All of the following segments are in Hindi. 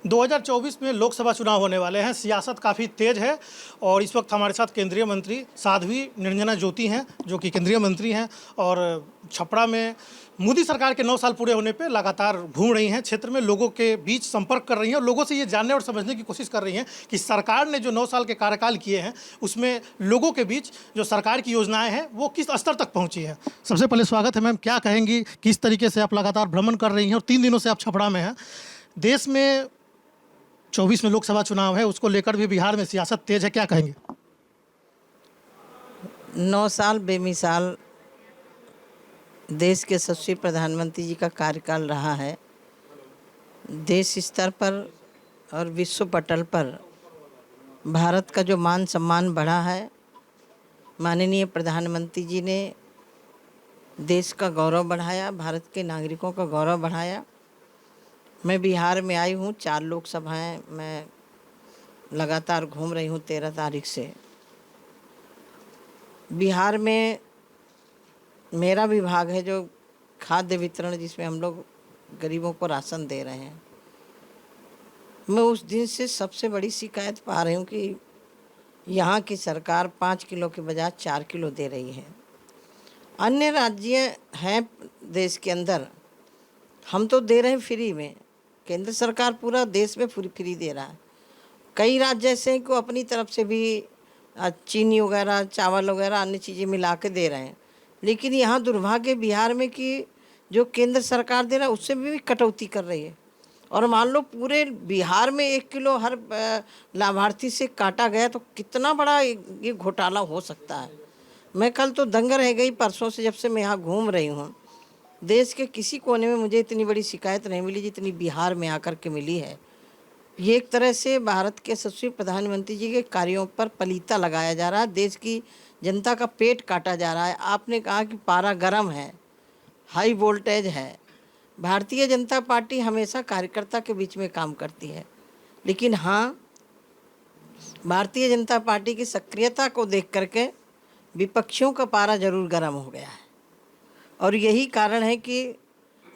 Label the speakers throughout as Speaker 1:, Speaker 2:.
Speaker 1: 2024 में लोकसभा चुनाव होने वाले हैं। सियासत काफ़ी तेज है और इस वक्त हमारे साथ केंद्रीय मंत्री साध्वी निरंजना ज्योति हैं, जो कि केंद्रीय मंत्री हैं और छपरा में मोदी सरकार के 9 साल पूरे होने पे लगातार घूम रही हैं, क्षेत्र में लोगों के बीच संपर्क कर रही हैं और लोगों से ये जानने और समझने की कोशिश कर रही हैं कि सरकार ने जो 9 साल के कार्यकाल किए हैं उसमें लोगों के बीच जो सरकार की योजनाएं हैं वो किस स्तर तक पहुंची है। सबसे पहले स्वागत है मैम, क्या कहेंगी, किस तरीके से आप लगातार भ्रमण कर रही हैं और 3 दिनों से आप छपरा में हैं। देश में 24 में लोकसभा चुनाव है, उसको लेकर भी बिहार में सियासत तेज है, क्या कहेंगे?
Speaker 2: 9 साल बेमिसाल देश के यशस्वी प्रधानमंत्री जी का कार्यकाल रहा है। देश स्तर पर और विश्व पटल पर भारत का जो मान सम्मान बढ़ा है, माननीय प्रधानमंत्री जी ने देश का गौरव बढ़ाया, भारत के नागरिकों का गौरव बढ़ाया। मैं बिहार में आई हूँ, 4 लोकसभाएं मैं लगातार घूम रही हूँ 13 तारीख से। बिहार में मेरा विभाग है जो खाद्य वितरण, जिसमें हम लोग गरीबों को राशन दे रहे हैं। मैं उस दिन से सबसे बड़ी शिकायत पा रही हूँ कि यहाँ की सरकार 5 किलो के बजाय 4 किलो दे रही है। अन्य राज्य हैं देश के अंदर, हम तो दे रहे हैं फ्री में, केंद्र सरकार पूरा देश में फ्री दे रहा है। कई राज्य ऐसे हैं कि अपनी तरफ से भी चीनी वगैरह, चावल वगैरह, अन्य चीज़ें मिला के दे रहे हैं। लेकिन यहाँ दुर्भाग्य बिहार में कि जो केंद्र सरकार दे रहा है उससे भी कटौती कर रही है। और मान लो पूरे बिहार में 1 किलो हर लाभार्थी से काटा गया तो कितना बड़ा ये घोटाला हो सकता है। मैं कल तो दंग रह गई, परसों से जब से मैं यहाँ घूम रही हूँ। देश के किसी कोने में मुझे इतनी बड़ी शिकायत नहीं मिली जितनी बिहार में आकर के मिली है। ये एक तरह से भारत के यशस्वी प्रधानमंत्री जी के कार्यों पर पलीता लगाया जा रहा है, देश की जनता का पेट काटा जा रहा है। आपने कहा कि पारा गर्म है, हाई वोल्टेज है। भारतीय जनता पार्टी हमेशा कार्यकर्ता के बीच में काम करती है, लेकिन हाँ, भारतीय जनता पार्टी की सक्रियता को देख करके विपक्षियों का पारा जरूर गर्म हो गया है। और यही कारण है कि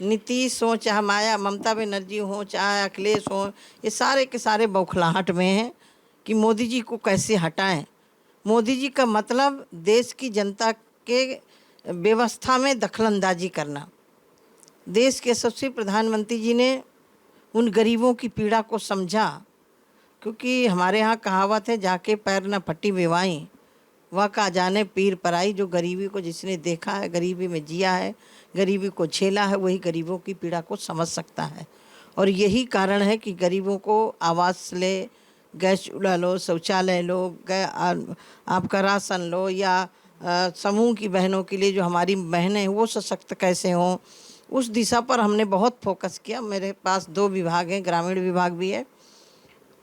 Speaker 2: नीतीश हो, चाहे माया ममता बनर्जी हो, चाहे अखिलेश हो, ये सारे के सारे बौखलाहट में हैं कि मोदी जी को कैसे हटाएं। मोदी जी का मतलब देश की जनता के व्यवस्था में दखलंदाजी करना। देश के यशस्वी प्रधानमंत्री जी ने उन गरीबों की पीड़ा को समझा, क्योंकि हमारे यहाँ कहावत है, जाके पैर न फटी बेवाई वह का जाने पीर पराई। जो गरीबी को जिसने देखा है, गरीबी में जिया है, गरीबी को झेला है, वही गरीबों की पीड़ा को समझ सकता है। और यही कारण है कि गरीबों को आवास ले, गैस चूल्हा लो, शौचालय लो, आपका राशन लो, या समूह की बहनों के लिए जो हमारी बहनें हैं वो सशक्त कैसे हों, उस दिशा पर हमने बहुत फोकस किया। मेरे पास 2 विभाग हैं, ग्रामीण विभाग भी है।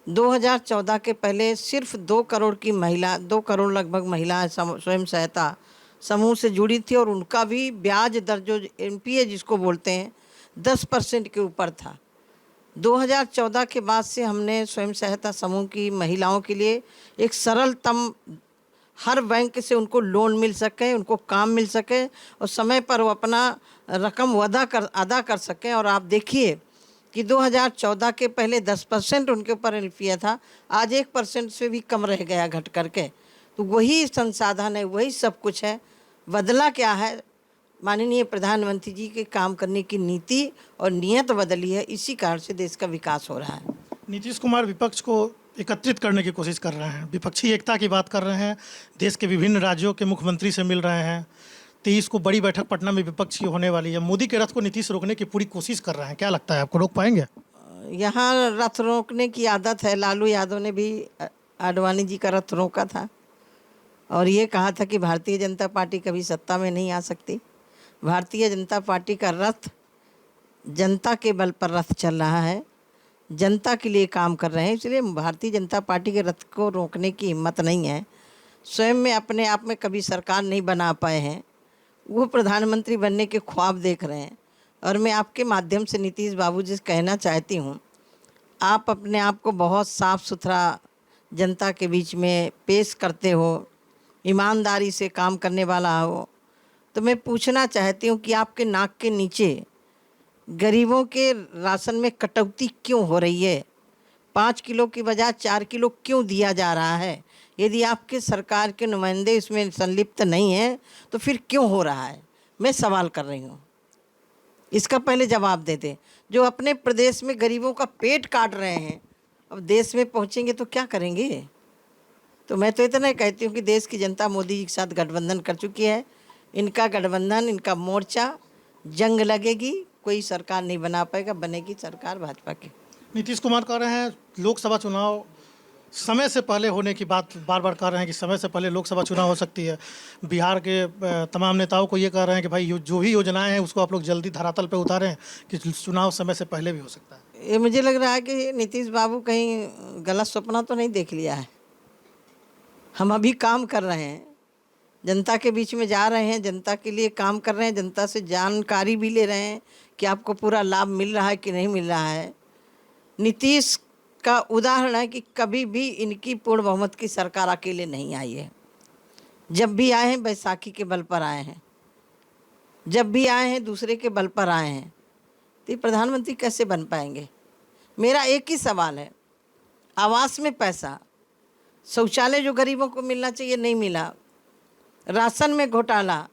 Speaker 2: 2014 के पहले सिर्फ 2 करोड़ की महिला, 2 करोड़ लगभग महिलाएं स्वयं सहायता समूह से जुड़ी थी और उनका भी ब्याज दर जो एनपीए जिसको बोलते हैं 10% के ऊपर था। 2014 के बाद से हमने स्वयं सहायता समूह की महिलाओं के लिए एक सरलतम, हर बैंक से उनको लोन मिल सके, उनको काम मिल सके और समय पर वो अपना रकम अदा कर सकें। और आप देखिए कि 2014 के पहले 10% उनके ऊपर एनपीए था, आज 1% से भी कम रह गया घट करके। तो वही संसाधन है, वही सब कुछ है। बदला क्या है? माननीय प्रधानमंत्री जी के काम करने की नीति और नीयत बदली है, इसी कारण से देश का विकास हो रहा है।
Speaker 1: नीतीश कुमार विपक्ष को एकत्रित करने की कोशिश कर रहे हैं, विपक्षी एकता की बात कर रहे हैं, देश के विभिन्न राज्यों के मुख्यमंत्री से मिल रहे हैं। 23 को बड़ी बैठक पटना में विपक्ष की होने वाली है। मोदी के रथ को नीतीश रोकने की पूरी कोशिश कर रहे हैं, क्या लगता है आपको, रोक पाएंगे?
Speaker 2: यहाँ रथ रोकने की आदत है। लालू यादव ने भी आडवाणी जी का रथ रोका था और ये कहा था कि भारतीय जनता पार्टी कभी सत्ता में नहीं आ सकती। भारतीय जनता पार्टी का रथ जनता के बल पर रथ चल रहा है, जनता के लिए काम कर रहे हैं, इसलिए भारतीय जनता पार्टी के रथ को रोकने की हिम्मत नहीं है। स्वयं में अपने आप में कभी सरकार नहीं बना पाए हैं, वो प्रधानमंत्री बनने के ख्वाब देख रहे हैं। और मैं आपके माध्यम से नीतीश बाबू जी से कहना चाहती हूँ, आप अपने आप को बहुत साफ़ सुथरा जनता के बीच में पेश करते हो, ईमानदारी से काम करने वाला हो, तो मैं पूछना चाहती हूँ कि आपके नाक के नीचे गरीबों के राशन में कटौती क्यों हो रही है? 5 किलो की बजाय 4 किलो क्यों दिया जा रहा है? यदि आपके सरकार के नुमाइंदे इसमें संलिप्त नहीं हैं तो फिर क्यों हो रहा है? मैं सवाल कर रही हूँ, इसका पहले जवाब दे दें। जो अपने प्रदेश में गरीबों का पेट काट रहे हैं, अब देश में पहुँचेंगे तो क्या करेंगे? तो मैं तो इतना ही कहती हूँ कि देश की जनता मोदी जी के साथ गठबंधन कर चुकी है। इनका गठबंधन, इनका मोर्चा, जंग लगेगी, कोई सरकार नहीं बना पाएगा, बनेगी सरकार भाजपा की।
Speaker 1: नीतीश कुमार कह रहे हैं लोकसभा चुनाव समय से पहले होने की बात बार बार कह रहे हैं कि समय से पहले लोकसभा चुनाव हो सकती है। बिहार के तमाम नेताओं को ये कह रहे हैं कि भाई जो भी योजनाएं हैं उसको आप लोग जल्दी धरातल पे उतारें कि चुनाव समय से पहले भी हो सकता है।
Speaker 2: ये मुझे लग रहा है कि नीतीश बाबू कहीं गलत सपना तो नहीं देख लिया है। हम अभी काम कर रहे हैं, जनता के बीच में जा रहे हैं, जनता के लिए काम कर रहे हैं, जनता से जानकारी भी ले रहे हैं कि आपको पूरा लाभ मिल रहा है कि नहीं मिल रहा है। नीतीश का उदाहरण है कि कभी भी इनकी पूर्ण बहुमत की सरकार अकेले नहीं आई है। जब भी आए हैं बैसाखी के बल पर आए हैं, जब भी आए हैं दूसरे के बल पर आए हैं। तो ये प्रधानमंत्री कैसे बन पाएंगे? मेरा एक ही सवाल है, आवास में पैसा, शौचालय जो गरीबों को मिलना चाहिए नहीं मिला, राशन में घोटाला।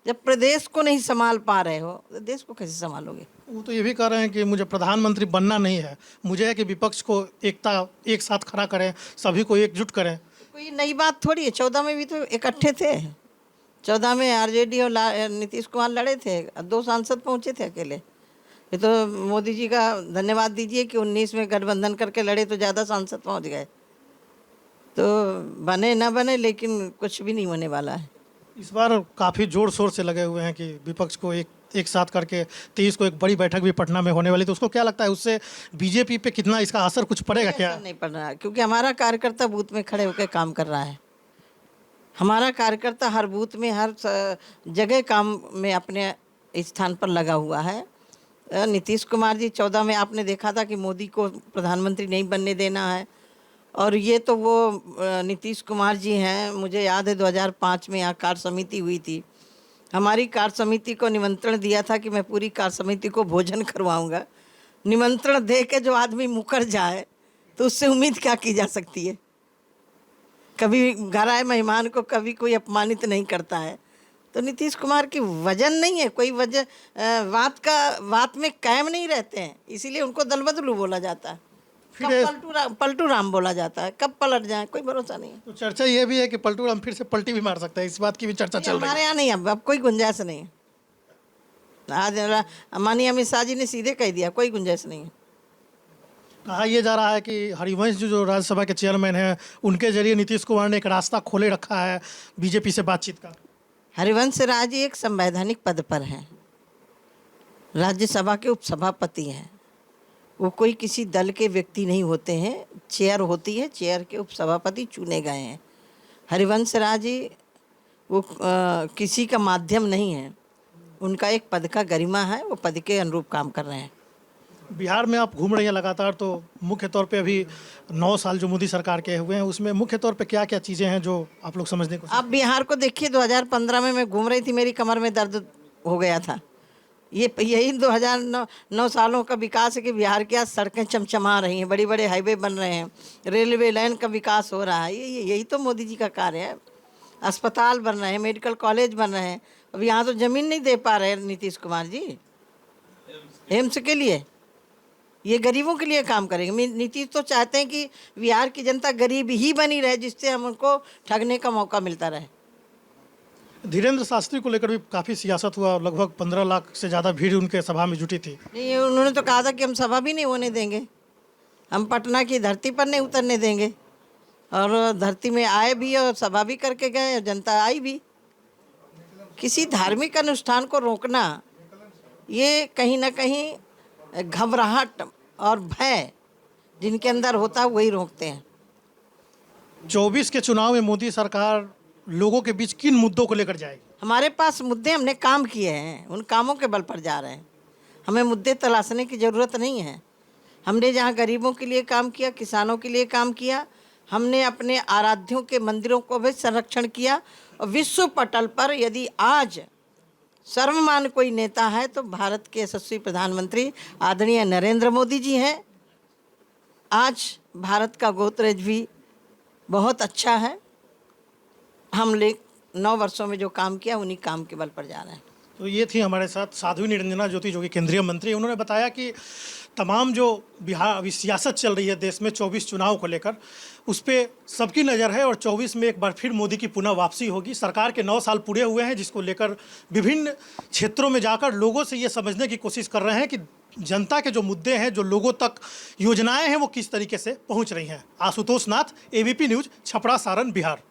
Speaker 2: जब प्रदेश को नहीं संभाल पा रहे हो तो देश को कैसे संभालोगे?
Speaker 1: वो तो ये भी कह रहे हैं कि मुझे प्रधानमंत्री बनना नहीं है, मुझे है कि विपक्ष को एक साथ खड़ा करें, सभी को एकजुट करें।
Speaker 2: कोई नई बात थोड़ी है। 14 में भी तो इकट्ठे थे। 14 में आरजेडी और नीतीश कुमार लड़े थे, 2 सांसद पहुंचे थे अकेले। ये तो मोदी जी का धन्यवाद दीजिए कि 19 में गठबंधन करके लड़े तो ज़्यादा सांसद पहुंच गए। तो बने ना बने, लेकिन कुछ भी नहीं होने वाला है।
Speaker 1: इस बार काफ़ी जोर शोर से लगे हुए हैं कि विपक्ष को एक साथ करके 23 को एक बड़ी बैठक भी पटना में होने वाली, तो उसको क्या लगता है उससे बीजेपी पे कितना इसका असर कुछ पड़ेगा क्या?
Speaker 2: नहीं पड़ रहा, क्योंकि हमारा कार्यकर्ता बूथ में खड़े होकर काम कर रहा है। हमारा कार्यकर्ता हर बूथ में, हर जगह काम में अपने स्थान पर लगा हुआ है। नीतीश कुमार जी 14 में आपने देखा था कि मोदी को प्रधानमंत्री नहीं बनने देना है, और ये तो वो नीतीश कुमार जी हैं। मुझे याद है 2005 में यहाँ कार्य समिति हुई थी। हमारी कार्य समिति को निमंत्रण दिया था कि मैं पूरी कार्य समिति को भोजन करवाऊंगा। निमंत्रण दे के जो आदमी मुकर जाए तो उससे उम्मीद क्या की जा सकती है? कभी घर आए मेहमान को कभी कोई अपमानित नहीं करता है। तो नीतीश कुमार की वजन नहीं है, कोई वजह बात में कायम नहीं रहते हैं, इसीलिए उनको दल बदलू बोला जाता है। कब पलटू राम बोला जाता है, कब पलट जाए कोई भरोसा नहीं है।
Speaker 1: तो चर्चा ये भी है कि पलटू राम फिर से पलटी भी मार सकता है, इस बात की भी चर्चा चल रही है।
Speaker 2: हमारे यहाँ नहीं, अब कोई गुंजाइश नहीं है। आज माननीय अमित शाह जी ने सीधे कह दिया, कोई गुंजाइश नहीं है।
Speaker 1: कहा यह जा रहा है कि हरिवंश जो राज्यसभा के चेयरमैन हैं, उनके जरिए नीतीश कुमार ने एक रास्ता खोले रखा है बीजेपी से बातचीत का।
Speaker 2: हरिवंश राज जी एक संवैधानिक पद पर हैं, राज्यसभा के उपसभापति हैं। वो कोई किसी दल के व्यक्ति नहीं होते हैं, चेयर होती है, चेयर के उपसभापति चुने गए हैं। हरिवंश राज जी वो किसी का माध्यम नहीं है, उनका एक पद का गरिमा है, वो पद के अनुरूप काम कर रहे हैं।
Speaker 1: बिहार में आप घूम रही हैं लगातार, तो मुख्य तौर पे अभी 9 साल जो मोदी सरकार के हुए हैं उसमें मुख्य तौर पे क्या क्या चीज़ें हैं जो आप लोग समझने को?
Speaker 2: आप बिहार को देखिए, 2015 में मैं घूम रही थी, मेरी कमर में दर्द हो गया था। यही 2009 सालों का विकास है कि बिहार की आज सड़कें चमचमा रही हैं, बड़े बड़े हाईवे बन रहे हैं, रेलवे लाइन का विकास हो रहा है। यही तो मोदी जी का कार्य है। अस्पताल बन रहे हैं, मेडिकल कॉलेज बन रहे हैं। अब यहाँ तो ज़मीन नहीं दे पा रहे नीतीश कुमार जी एम्स के लिए। ये गरीबों के लिए काम करेंगे। नीतीश तो चाहते हैं कि बिहार की जनता गरीब ही बनी रहे, जिससे हम उनको ठगने का मौका मिलता रहे।
Speaker 1: धीरेन्द्र शास्त्री को लेकर भी काफ़ी सियासत हुआ, लगभग 15 लाख से ज़्यादा भीड़ उनके सभा में जुटी थी।
Speaker 2: नहीं, उन्होंने तो कहा था कि हम सभा भी नहीं होने देंगे, हम पटना की धरती पर नहीं उतरने देंगे। और धरती में आए भी और सभा भी करके गए और जनता आई भी। किसी धार्मिक अनुष्ठान को रोकना, ये कहीं ना कहीं घबराहट और भय जिनके अंदर होता है वही रोकते हैं।
Speaker 1: 24 के चुनाव में मोदी सरकार लोगों के बीच किन मुद्दों को लेकर जाएगी?
Speaker 2: हमारे पास मुद्दे, हमने काम किए हैं, उन कामों के बल पर जा रहे हैं। हमें मुद्दे तलाशने की ज़रूरत नहीं है। हमने जहाँ गरीबों के लिए काम किया, किसानों के लिए काम किया, हमने अपने आराध्यों के मंदिरों को भी संरक्षण किया। और विश्व पटल पर यदि आज सर्वमान्य कोई नेता है तो भारत के यशस्वी प्रधानमंत्री आदरणीय नरेंद्र मोदी जी हैं। आज भारत का गोदरेज भी बहुत अच्छा है। हम 9 वर्षों में जो काम किया उन्हीं काम के बल पर जा रहे हैं।
Speaker 1: तो ये थी हमारे साथ साध्वी निरंजना ज्योति जो कि केंद्रीय मंत्री हैं। उन्होंने बताया कि तमाम जो बिहार अभी सियासत चल रही है देश में 24 चुनाव को लेकर, उस पर सबकी नज़र है और 24 में एक बार फिर मोदी की पुनः वापसी होगी। सरकार के 9 साल पूरे हुए हैं, जिसको लेकर विभिन्न क्षेत्रों में जाकर लोगों से ये समझने की कोशिश कर रहे हैं कि जनता के जो मुद्दे हैं, जो लोगों तक योजनाएं हैं, वो किस तरीके से पहुंच रही हैं। आशुतोष नाथ, ABP न्यूज़, छपरा, सारण, बिहार।